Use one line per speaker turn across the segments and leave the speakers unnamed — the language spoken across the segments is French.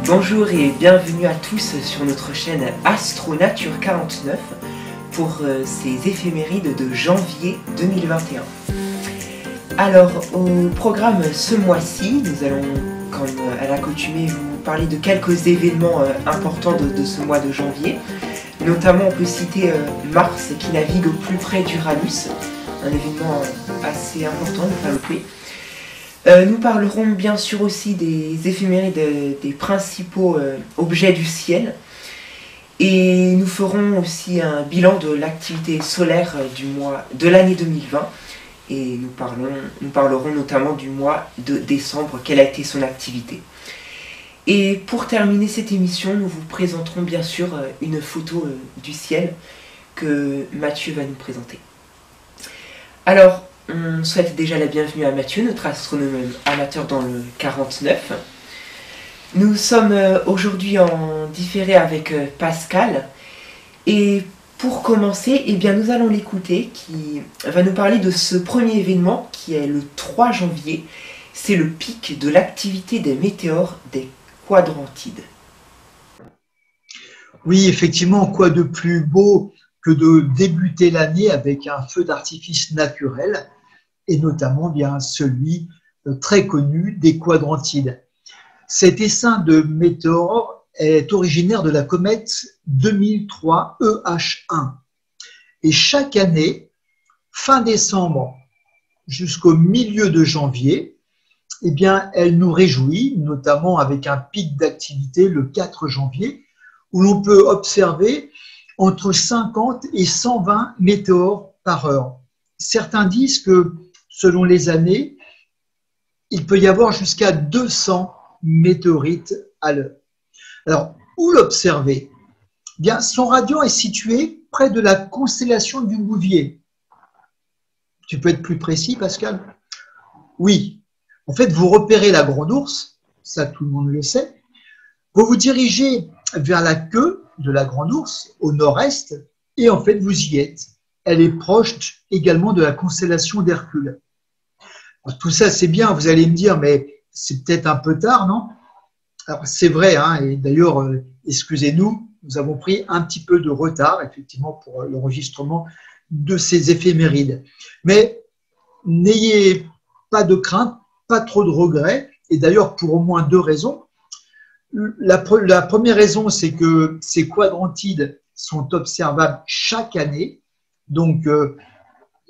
Bonjour et bienvenue à tous sur notre chaîne Astronature 49 pour ces éphémérides de janvier 2021. Alors, au programme ce mois-ci, nous allons, comme à l'accoutumée, vous parler de quelques événements importants de ce mois de janvier. Notamment, on peut citer Mars qui navigue au plus près d'Uranus, un événement assez important, ne pas louper. Nous parlerons bien sûr aussi des éphémérides des principaux objets du ciel. Et nous ferons aussi un bilan de l'activité solaire de l'année 2020. Et nous parlerons notamment du mois de décembre, quelle a été son activité. Et pour terminer cette émission, nous vous présenterons bien sûr une photo du ciel que Mathieu va nous présenter. Alors, on souhaite déjà la bienvenue à Mathieu, notre astronome amateur dans le 49. Nous sommes aujourd'hui en différé avec Pascal. Et pour commencer, eh bien, nous allons l'écouter qui va nous parler de ce premier événement qui est le 3 janvier. C'est le pic de l'activité des météores des Quadrantides.
Oui, effectivement, quoi de plus beau que de débuter l'année avec un feu d'artifice naturel, et notamment bien celui très connu des Quadrantides. Cet essaim de météores est originaire de la comète 2003 EH1. Et chaque année, fin décembre jusqu'au milieu de janvier, eh bien, elle nous réjouit, notamment avec un pic d'activité le 4 janvier, où l'on peut observer entre 50 et 120 météores par heure. Certains disent que, selon les années, il peut y avoir jusqu'à 200 météorites à l'heure. Alors, où l'observer? Bien, son radian est situé près de la constellation du Bouvier. Tu peux être plus précis, Pascal? Oui. En fait, vous repérez la Grande Ourse, ça tout le monde le sait. Vous vous dirigez vers la queue de la Grande Ourse, au nord-est, et en fait, vous y êtes. Elle est proche également de la constellation d'Hercule. Tout ça, c'est bien, vous allez me dire, mais c'est peut-être un peu tard, non? Alors, c'est vrai, hein, et d'ailleurs, excusez-nous, nous avons pris un petit peu de retard, effectivement, pour l'enregistrement de ces éphémérides. Mais n'ayez pas de crainte, pas trop de regrets, et d'ailleurs, pour au moins deux raisons. La première raison, c'est que ces quadrantides sont observables chaque année. Donc,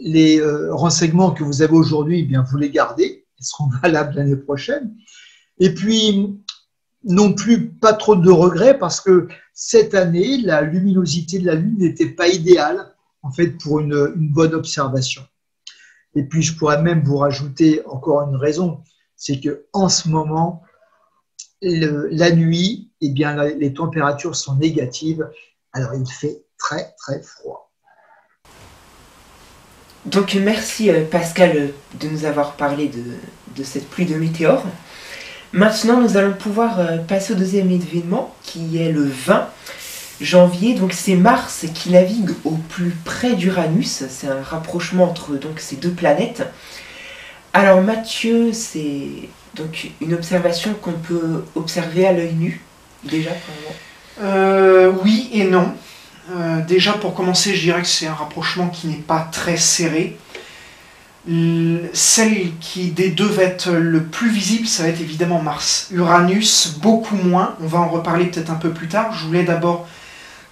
les renseignements que vous avez aujourd'hui, eh bien, vous les gardez. Ils seront valables l'année prochaine. Et puis, non plus pas trop de regrets parce que cette année, la luminosité de la Lune n'était pas idéale, en fait, pour une bonne observation. Et puis, je pourrais même vous rajouter encore une raison, c'est qu'en ce moment, la nuit, eh bien, les températures sont négatives, alors il fait très très froid.
Donc merci Pascal de nous avoir parlé de cette pluie de météores. Maintenant nous allons pouvoir passer au deuxième événement qui est le 20 janvier. Donc c'est Mars qui navigue au plus près d'Uranus. C'est un rapprochement entre donc, ces deux planètes. Alors Mathieu, c'est donc une observation qu'on peut observer à l'œil nu, déjà probablement.
Oui et non. Déjà pour commencer, je dirais que c'est un rapprochement qui n'est pas très serré. Celle qui des deux va être le plus visible, ça va être évidemment Mars. Uranus, beaucoup moins. On va en reparler peut-être un peu plus tard. Je voulais d'abord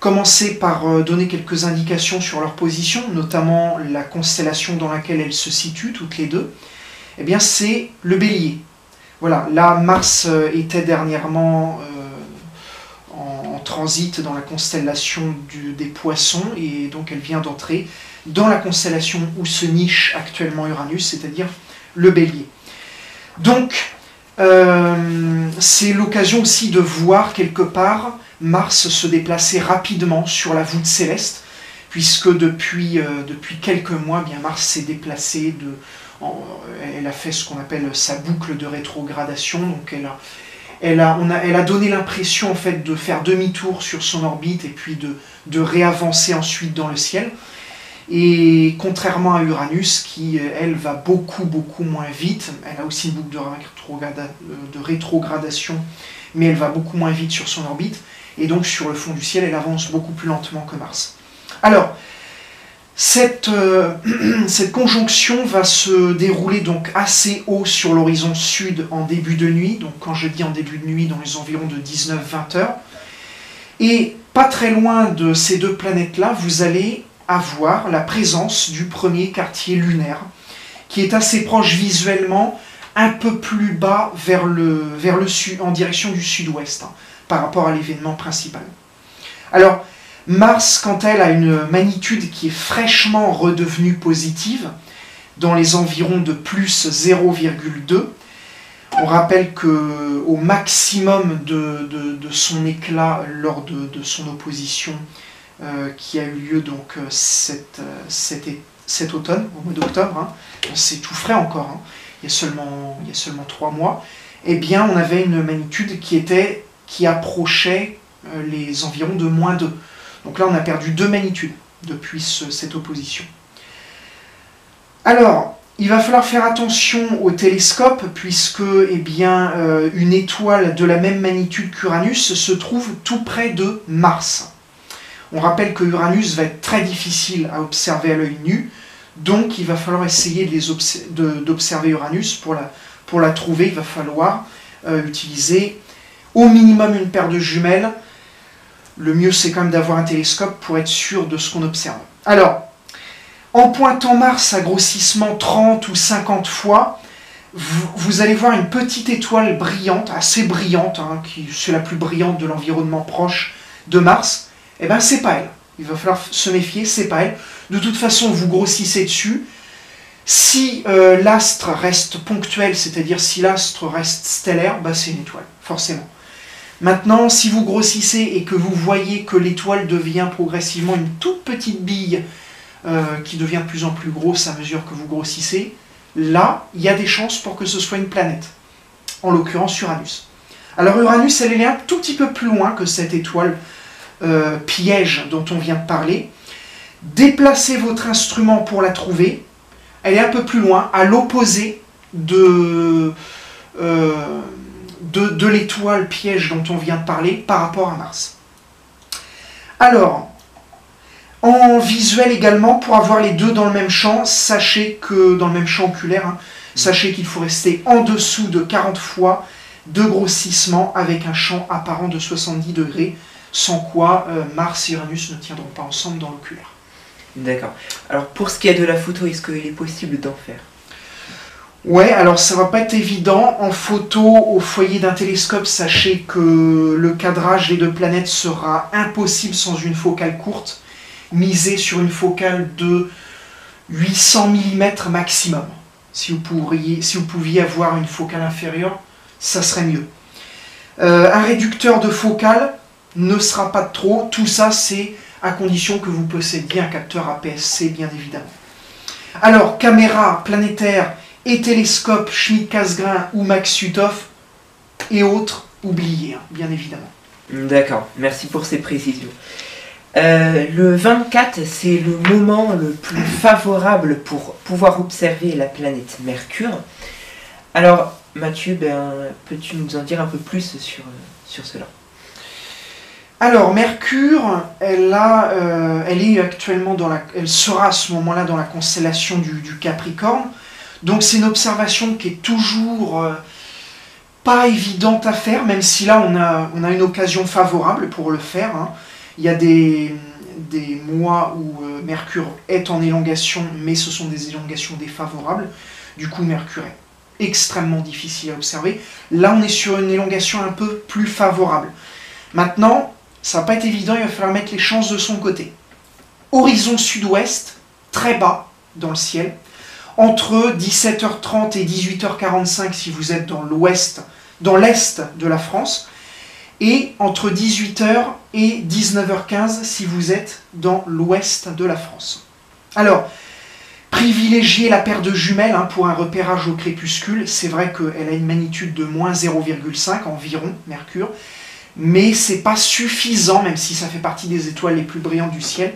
commencer par donner quelques indications sur leur position, notamment la constellation dans laquelle elles se situent, toutes les deux. Eh bien, c'est le Bélier. Voilà, là, Mars était dernièrement en transit dans la constellation des Poissons, et donc elle vient d'entrer dans la constellation où se niche actuellement Uranus, c'est-à-dire le Bélier. Donc, c'est l'occasion aussi de voir quelque part Mars se déplacer rapidement sur la voûte céleste, puisque depuis quelques mois, bien, Mars s'est déplacé elle a fait ce qu'on appelle sa boucle de rétrogradation, donc elle a donné l'impression en fait de faire demi-tour sur son orbite et puis de réavancer ensuite dans le ciel. Et contrairement à Uranus, qui, elle, va beaucoup moins vite, elle a aussi une boucle de rétrogradation, mais elle va beaucoup moins vite sur son orbite, et donc sur le fond du ciel, elle avance beaucoup plus lentement que Mars. Alors, cette conjonction va se dérouler donc assez haut sur l'horizon sud en début de nuit, donc quand je dis en début de nuit, dans les environs de 19-20 heures, et pas très loin de ces deux planètes-là, vous allez avoir la présence du premier quartier lunaire, qui est assez proche visuellement, un peu plus bas vers le sud, en direction du sud-ouest, hein, par rapport à l'événement principal. Alors, Mars, quant à elle, a une magnitude qui est fraîchement redevenue positive, dans les environs de plus 0,2. On rappelle qu'au maximum de son éclat lors de son opposition qui a eu lieu donc cet automne, au mois d'octobre, hein, c'est tout frais encore, hein, il y a seulement 3 mois, eh bien on avait une magnitude qui approchait les environs de -2. Donc là on a perdu 2 magnitudes depuis cette opposition. Alors, il va falloir faire attention au télescope puisque eh bien, une étoile de la même magnitude qu'Uranus se trouve tout près de Mars. On rappelle que Uranus va être très difficile à observer à l'œil nu, donc il va falloir essayer d'observer Uranus. Pour la trouver, il va falloir utiliser au minimum une paire de jumelles. Le mieux, c'est quand même d'avoir un télescope pour être sûr de ce qu'on observe. Alors, en pointant Mars à grossissement 30 ou 50 fois, vous allez voir une petite étoile brillante, assez brillante, hein, c'est la plus brillante de l'environnement proche de Mars. Eh bien, c'est pas elle. Il va falloir se méfier, c'est pas elle. De toute façon, vous grossissez dessus. Si l'astre reste ponctuel, c'est-à-dire si l'astre reste stellaire, bah, c'est une étoile, forcément. Maintenant, si vous grossissez et que vous voyez que l'étoile devient progressivement une toute petite bille qui devient de plus en plus grosse à mesure que vous grossissez, là, il y a des chances pour que ce soit une planète, en l'occurrence Uranus. Alors Uranus, elle est un tout petit peu plus loin que cette étoile piège dont on vient de parler. Déplacez votre instrument pour la trouver. Elle est un peu plus loin, à l'opposé de l'étoile piège dont on vient de parler par rapport à Mars. Alors, en visuel également, pour avoir les deux dans le même champ, sachez que, dans le même champ oculaire, hein, sachez qu'il faut rester en dessous de 40 fois de grossissement avec un champ apparent de 70 degrés, sans quoi Mars et Uranus ne tiendront pas ensemble dans l'oculaire.
D'accord. Alors pour ce qui est de la photo, est-ce qu'il est possible d'en faire?
Ouais, alors ça va pas être évident. En photo, au foyer d'un télescope, sachez que le cadrage des deux planètes sera impossible sans une focale courte. Misez sur une focale de 800 mm maximum. Si vous pouviez avoir une focale inférieure, ça serait mieux. Un réducteur de focale ne sera pas de trop. Tout ça, c'est à condition que vous possédiez un capteur APS-C, bien évidemment. Alors, caméra planétaire et télescope Schmidt-Cassegrain ou Max-Suthoff et autres, oubliez, hein, bien évidemment.
D'accord, merci pour ces précisions. Le 24, c'est le moment le plus favorable pour pouvoir observer la planète Mercure. Alors, Mathieu, peux-tu nous en dire un peu plus sur cela?
Alors, Mercure, elle est actuellement elle sera à ce moment-là dans la constellation du Capricorne. Donc, c'est une observation qui est toujours pas évidente à faire, même si là, on a une occasion favorable pour le faire. Hein. Il y a des mois où Mercure est en élongation, mais ce sont des élongations défavorables. Du coup, Mercure est extrêmement difficile à observer. Là, on est sur une élongation un peu plus favorable. Maintenant, ça va pas être évident, il va falloir mettre les chances de son côté. Horizon sud-ouest, très bas dans le ciel, entre 17h30 et 18h45 si vous êtes dans l'ouest, dans l'est de la France, et entre 18h et 19h15 si vous êtes dans l'ouest de la France. Alors, privilégiez la paire de jumelles hein, pour un repérage au crépuscule. C'est vrai qu'elle a une magnitude de moins 0,5 environ, Mercure, mais c'est pas suffisant, même si ça fait partie des étoiles les plus brillantes du ciel,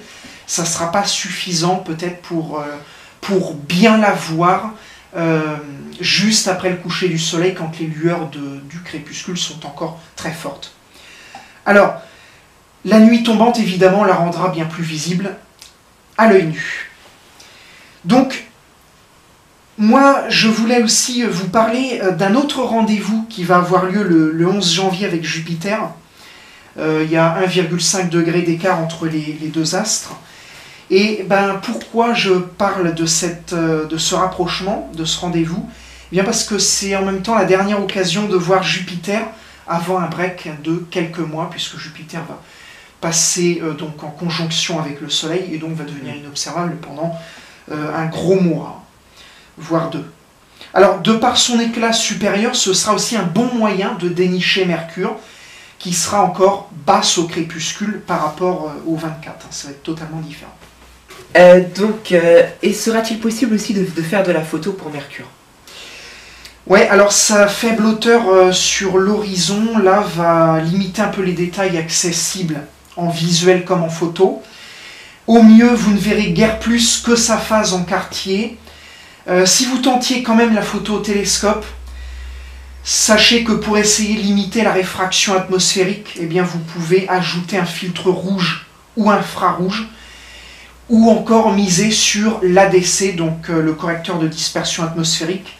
ça ne sera pas suffisant peut-être pour bien la voir juste après le coucher du soleil, quand les lueurs du crépuscule sont encore très fortes. Alors, la nuit tombante, évidemment, la rendra bien plus visible à l'œil nu. Donc, moi, je voulais aussi vous parler d'un autre rendez-vous qui va avoir lieu le 11 janvier avec Jupiter. Il y a 1,5 degré d'écart entre les deux astres. Et pourquoi je parle de ce rapprochement, de ce rendez-vous? Eh bien parce que c'est en même temps la dernière occasion de voir Jupiter avant un break de quelques mois, puisque Jupiter va passer donc en conjonction avec le Soleil et donc va devenir inobservable pendant un gros mois, voire 2. Alors, de par son éclat supérieur, ce sera aussi un bon moyen de dénicher Mercure, qui sera encore basse au crépuscule par rapport au 24. Ça va être totalement différent.
Et sera-t-il possible aussi de faire de la photo pour Mercure?
Ouais, alors sa faible hauteur sur l'horizon, là, va limiter un peu les détails accessibles en visuel comme en photo. Au mieux, vous ne verrez guère plus que sa phase en quartier. Si vous tentiez quand même la photo au télescope, sachez que pour essayer de limiter la réfraction atmosphérique, eh bien vous pouvez ajouter un filtre rouge ou infrarouge, ou encore miser sur l'ADC, donc le correcteur de dispersion atmosphérique.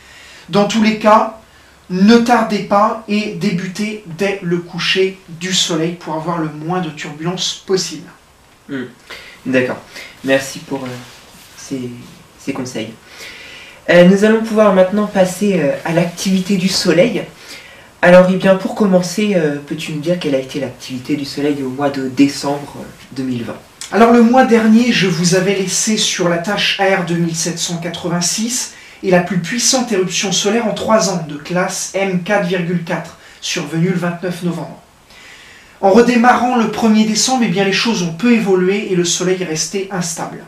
Dans tous les cas, ne tardez pas et débutez dès le coucher du soleil pour avoir le moins de turbulences possible.
D'accord, merci pour ces conseils. Nous allons pouvoir maintenant passer à l'activité du soleil. Alors, pour commencer, peux-tu nous dire quelle a été l'activité du soleil au mois de décembre 2020?
Alors, le mois dernier, je vous avais laissé sur la tâche AR 2786 et la plus puissante éruption solaire en 3 ans, de classe M4,4, survenue le 29 novembre. En redémarrant le 1er décembre, les choses ont peu évolué et le soleil est resté instable.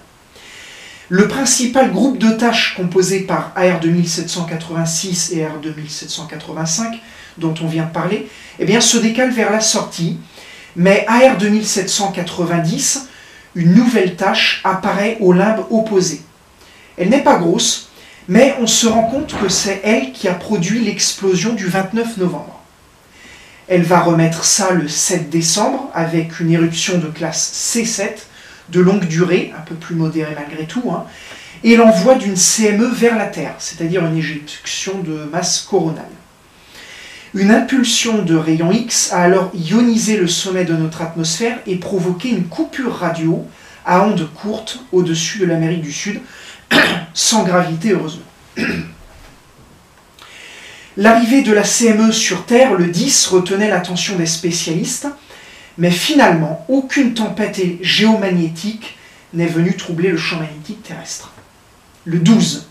Le principal groupe de tâches composé par AR 2786 et AR 2785, dont on vient de parler, se décale vers la sortie, mais AR 2790, une nouvelle tâche, apparaît au limbe opposé. Elle n'est pas grosse, mais on se rend compte que c'est elle qui a produit l'explosion du 29 novembre. Elle va remettre ça le 7 décembre avec une éruption de classe C7, de longue durée, un peu plus modérée malgré tout, et l'envoi d'une CME vers la Terre, c'est-à-dire une éjection de masse coronale. Une impulsion de rayons X a alors ionisé le sommet de notre atmosphère et provoqué une coupure radio à ondes courtes au-dessus de l'Amérique du Sud, sans gravité heureusement. L'arrivée de la CME sur Terre, le 10, retenait l'attention des spécialistes, mais finalement, aucune tempête géomagnétique n'est venue troubler le champ magnétique terrestre. Le 12,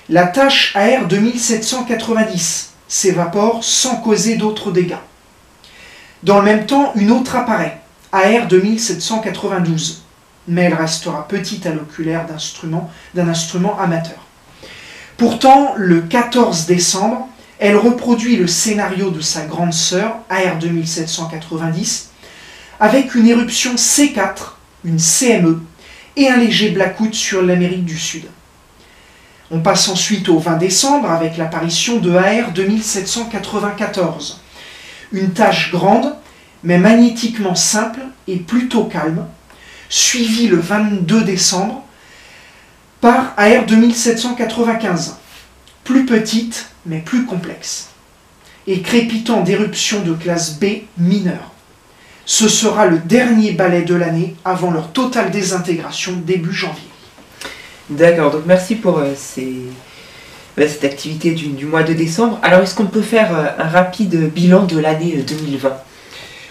la tâche AR 2790 s'évapore sans causer d'autres dégâts. Dans le même temps, une autre apparaît, AR 2792, mais elle restera petite à l'oculaire d'un instrument amateur. Pourtant, le 14 décembre, elle reproduit le scénario de sa grande sœur, AR 2790, avec une éruption C4, une CME, et un léger blackout sur l'Amérique du Sud. On passe ensuite au 20 décembre avec l'apparition de AR 2794, une tâche grande, mais magnétiquement simple et plutôt calme, suivie le 22 décembre par AR 2795, plus petite mais plus complexe, et crépitant d'éruptions de classe B mineure. Ce sera le dernier balai de l'année avant leur totale désintégration début janvier.
D'accord, donc merci pour cette activité du mois de décembre. Alors, est-ce qu'on peut faire un rapide bilan de l'année 2020?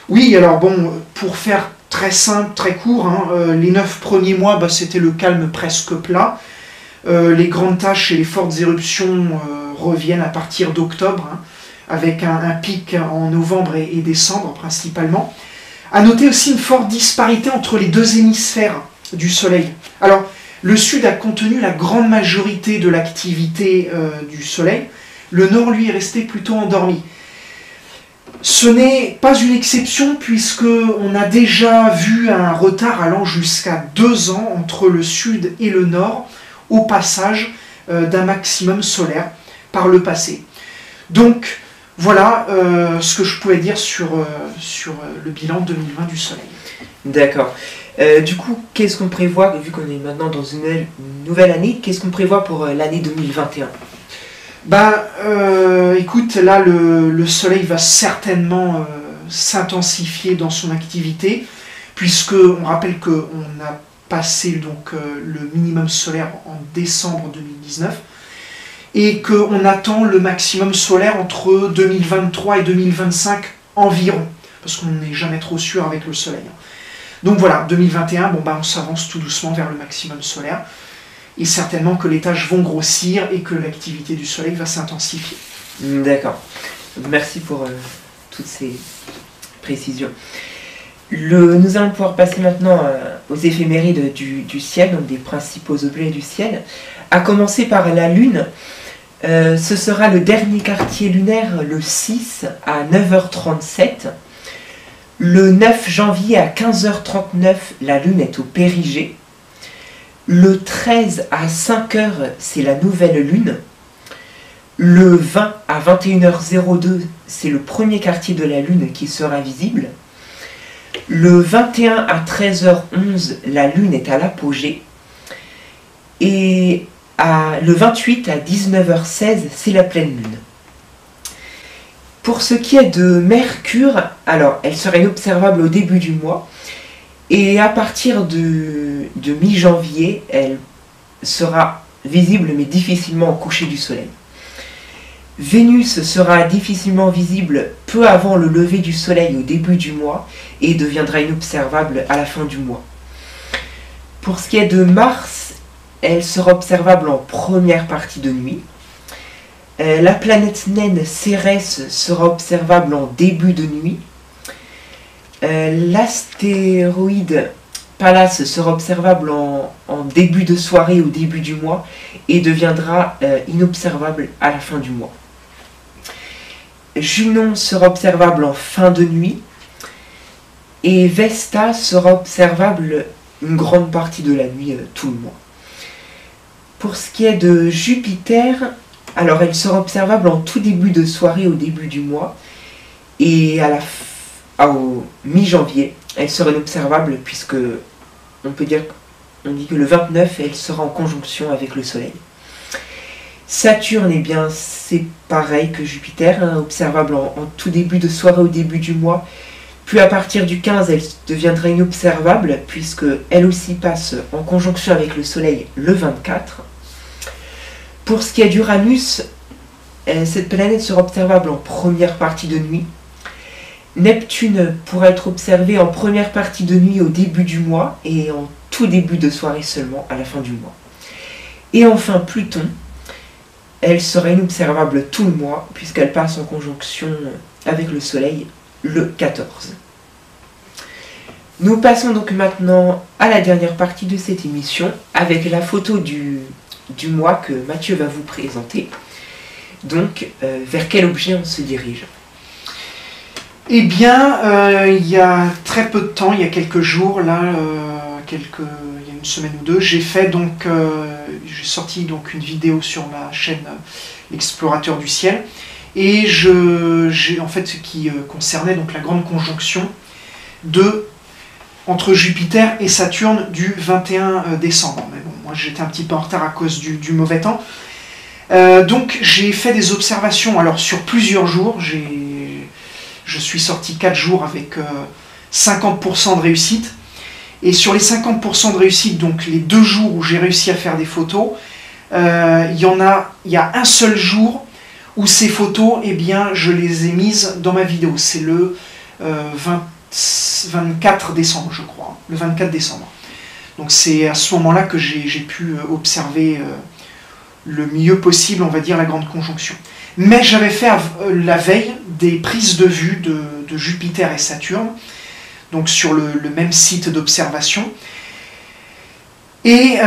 Oui, alors bon, pour faire très simple, très court, les 9 premiers mois, c'était le calme presque plat. Les grandes tâches et les fortes éruptions reviennent à partir d'octobre, avec un pic en novembre et décembre principalement. À noter aussi une forte disparité entre les deux hémisphères du Soleil. Alors, le Sud a contenu la grande majorité de l'activité du Soleil. Le Nord, lui, est resté plutôt endormi. Ce n'est pas une exception puisque on a déjà vu un retard allant jusqu'à 2 ans entre le sud et le nord au passage d'un maximum solaire par le passé. Donc voilà ce que je pouvais dire sur le bilan 2020 du Soleil.
D'accord. Du coup, qu'est-ce qu'on prévoit, vu qu'on est maintenant dans une nouvelle année, qu'est-ce qu'on prévoit pour l'année 2021?
Écoute, là le Soleil va certainement s'intensifier dans son activité, puisque on rappelle qu'on a passé donc le minimum solaire en décembre 2019, et qu'on attend le maximum solaire entre 2023 et 2025 environ, parce qu'on n'est jamais trop sûr avec le Soleil. Donc voilà, 2021, on s'avance tout doucement vers le maximum solaire, et certainement que les tâches vont grossir et que l'activité du Soleil va s'intensifier.
D'accord. Merci pour toutes ces précisions. Nous allons pouvoir passer maintenant aux éphémérides du ciel, donc des principaux objets du ciel. À commencer par la Lune. Ce sera le dernier quartier lunaire le 6 à 9h37. Le 9 janvier à 15h39, la Lune est au périgée. Le 13 à 5h, c'est la nouvelle Lune. Le 20 à 21h02, c'est le premier quartier de la Lune qui sera visible. Le 21 à 13h11, la Lune est à l'apogée. Et le 28 à 19h16, c'est la pleine Lune. Pour ce qui est de Mercure, alors elle sera inobservable au début du mois. Et à partir de mi-janvier, elle sera visible mais difficilement au coucher du soleil. Vénus sera difficilement visible peu avant le lever du soleil au début du mois et deviendra inobservable à la fin du mois. Pour ce qui est de Mars, elle sera observable en première partie de nuit. La planète naine Cérès sera observable en début de nuit. L'astéroïde Pallas sera observable en début de soirée au début du mois et deviendra inobservable à la fin du mois. Junon sera observable en fin de nuit et Vesta sera observable une grande partie de la nuit tout le mois. Pour ce qui est de Jupiter, alors elle sera observable en tout début de soirée au début du mois et au mi-janvier, elle sera inobservable puisque on dit que le 29, elle sera en conjonction avec le Soleil. Saturne, eh bien, c'est pareil que Jupiter, observable en tout début de soirée au début du mois. Puis à partir du 15, elle deviendra inobservable puisque elle aussi passe en conjonction avec le Soleil le 24. Pour ce qui est d'Uranus, cette planète sera observable en première partie de nuit. Neptune pourra être observé en première partie de nuit au début du mois et en tout début de soirée seulement à la fin du mois. Et enfin Pluton, elle sera inobservable tout le mois puisqu'elle passe en conjonction avec le Soleil le 14. Nous passons donc maintenant à la dernière partie de cette émission avec la photo du mois que Mathieu va vous présenter. Donc, vers quel objet on se dirige ?
Eh bien, il y a très peu de temps, il y a quelques jours, là, il y a une semaine ou deux, j'ai sorti donc une vidéo sur ma chaîne L'Explorateur du Ciel, et j'ai en fait ce qui concernait donc la grande conjonction entre Jupiter et Saturne du 21 décembre. Mais bon, moi j'étais un petit peu en retard à cause du mauvais temps. Donc j'ai fait des observations alors sur plusieurs jours. Je suis sorti 4 jours avec 50% de réussite. Et sur les 50% de réussite, donc les 2 jours où j'ai réussi à faire des photos, il y a un seul jour où ces photos, eh bien, je les ai mises dans ma vidéo. C'est le 24 décembre, je crois. Le 24 décembre. Donc c'est à ce moment-là que j'ai pu observer le mieux possible, on va dire, la grande conjonction. Mais j'avais fait la veille des prises de vue de Jupiter et Saturne, donc sur le même site d'observation. Et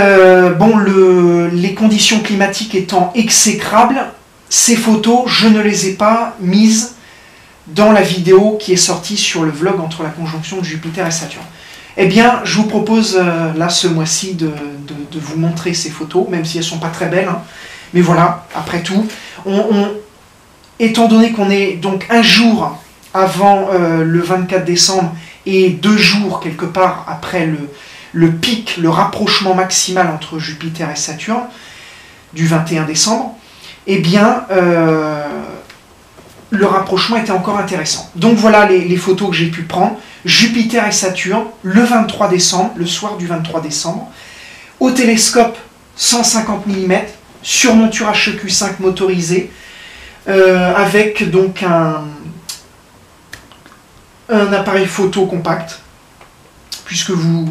les conditions climatiques étant exécrables, ces photos, je ne les ai pas mises dans la vidéo qui est sortie sur le vlog entre la conjonction de Jupiter et Saturne. Eh bien, je vous propose là ce mois-ci de vous montrer ces photos, même si elles ne sont pas très belles. Hein. Mais voilà, après tout, étant donné qu'on est donc un jour avant le 24 décembre et 2 jours quelque part après le pic, le rapprochement maximal entre Jupiter et Saturne, du 21 décembre, eh bien, le rapprochement était encore intéressant. Donc voilà les photos que j'ai pu prendre. Jupiter et Saturne, le 23 décembre, le soir du 23 décembre, au télescope 150 mm, sur monture HEQ5 motorisée, avec donc un appareil photo compact. Puisque vous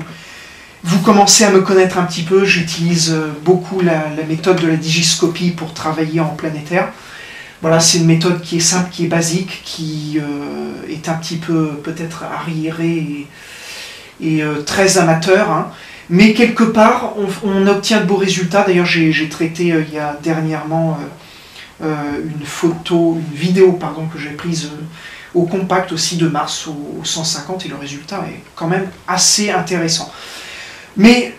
commencez à me connaître un petit peu, j'utilise beaucoup la méthode de la digiscopie pour travailler en planétaire. Voilà, c'est une méthode qui est simple, qui est basique, qui est un petit peu peut-être arriérée et très amateur, hein. Mais quelque part, on obtient de beaux résultats. D'ailleurs, j'ai traité il y a dernièrement une vidéo que j'ai prise au compact aussi de Mars au 150, et le résultat est quand même assez intéressant. Mais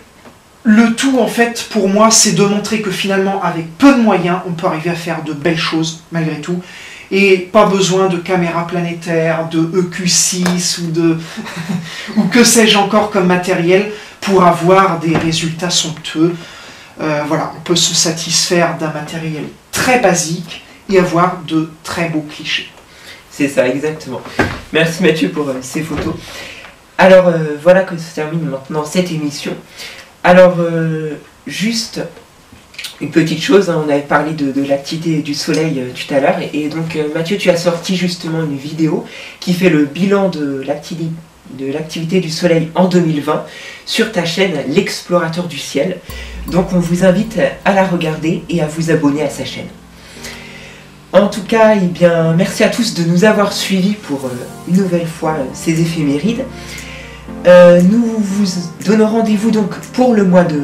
le tout, en fait, pour moi, c'est de montrer que finalement, avec peu de moyens, on peut arriver à faire de belles choses, malgré tout. Et pas besoin de caméra planétaire, de EQ6 ou que sais-je encore comme matériel pour avoir des résultats somptueux. Voilà, on peut se satisfaire d'un matériel très basique et avoir de très beaux clichés.
C'est ça, exactement. Merci Mathieu pour ces photos. Alors, voilà que se termine maintenant cette émission. Alors, juste une petite chose, hein, on avait parlé de l'activité du soleil tout à l'heure, et donc Mathieu, tu as sorti justement une vidéo qui fait le bilan de l'activité du soleil en 2020 sur ta chaîne L'Explorateur du Ciel. Donc on vous invite à la regarder et à vous abonner à sa chaîne. En tout cas, eh bien, merci à tous de nous avoir suivis pour une nouvelle fois ces éphémérides. Nous vous donnons rendez-vous donc pour le mois de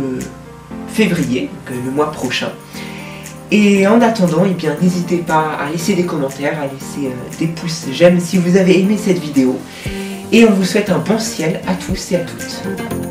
février, donc le mois prochain. Et en attendant, eh bien, n'hésitez pas à laisser des commentaires, à laisser des pouces j'aime si vous avez aimé cette vidéo. Et on vous souhaite un bon ciel à tous et à toutes.